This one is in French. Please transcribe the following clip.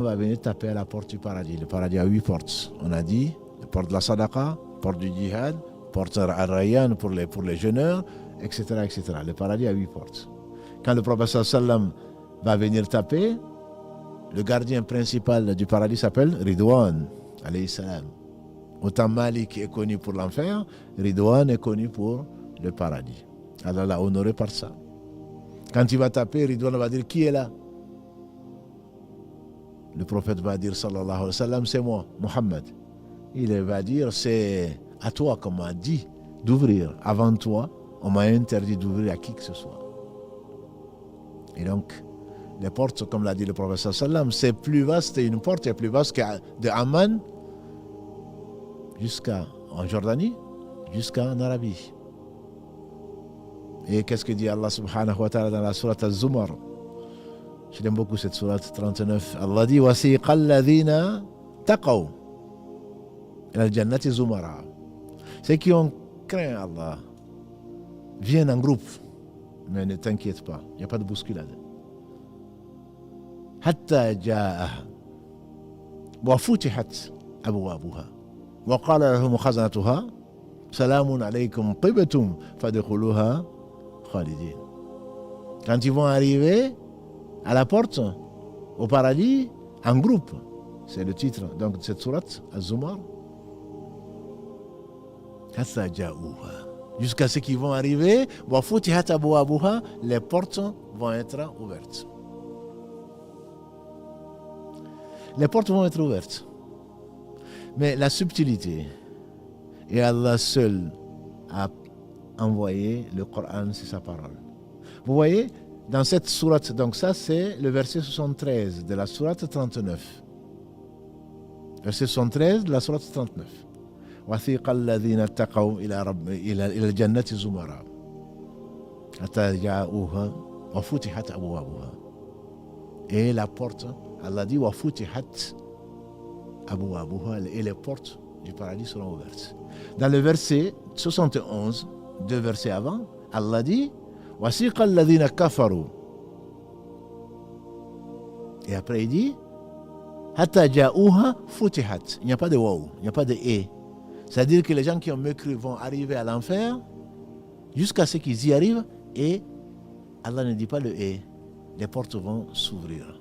On va venir taper à la porte du paradis. Le paradis a 8 portes. On a dit, la porte de la sadaqa, porte du djihad, porte al-rayyan pour les jeûneurs, etc., etc. Le paradis a 8 portes. Quand le prophète sallam va venir taper, le gardien principal du paradis s'appelle Ridwan, alayhi salam. Autant Malik est connu pour l'enfer, Ridwan est connu pour le paradis. Allah l'a honoré par ça. Quand il va taper, Ridwan va dire, qui est là? Le prophète va dire, sallallahu alayhi wa sallam, c'est moi, Muhammad. Il va dire, c'est à toi qu'on m'a dit d'ouvrir. Avant toi, on m'a interdit d'ouvrir à qui que ce soit. Et donc, les portes, comme l'a dit le prophète sallallahu alayhi wa sallam, c'est plus vaste, une porte est plus vaste que de Amman en Jordanie, jusqu'en Arabie. Et qu'est-ce que dit Allah subhanahu wa ta'ala dans la sourate Az-Zumar? J'aime beaucoup cette sourate 39. Allah dit wasiqa alladhina taqaw ila al-jannati zumara. Ceux qui ont craint Allah viennent en groupe. Mais ne t'inquiète pas, il n'y a pas de bousculade. Hatta ja'aha wa futihat abwabuha wa qala lahum khazanatuha salamun alaykum tibtum fadkhuluha khalidin. Quand ils vont arriver à la porte, au paradis, en groupe. C'est le titre donc de cette sourate, Az-Zumar. Jusqu'à ce qu'ils vont arriver, les portes vont être ouvertes. Les portes vont être ouvertes. Mais la subtilité, et Allah seul a envoyé le Coran, c'est sa parole. Vous voyez, dans cette sourate, donc ça c'est le verset 73 de la sourate 39. Verset 73 de la sourate 39. وَثِيقَ الَّذِينَ اتَّقَوْا إِلَى الْجَنَّةِ زُمَرًا حَتَّى جَاءُوهَا وَفُتِحَتْ أَبْوَابُهَا. Et la porte, Allah dit وَفُتِحَتْ أَبْوَابُهَا, et les portes du paradis seront ouvertes. Dans le verset 71, deux versets avant, Allah dit وَسِيقَ الَّذِينَ كَفَرُوا. Et après il dit حَتَّى جَاءُوهَا فُتِحَتْ. Il n'y a pas de waouh, il n'y a pas de et. C'est-à-dire que les gens qui ont mécru vont arriver à l'enfer jusqu'à ce qu'ils y arrivent et Allah ne dit pas le et. Les portes vont s'ouvrir.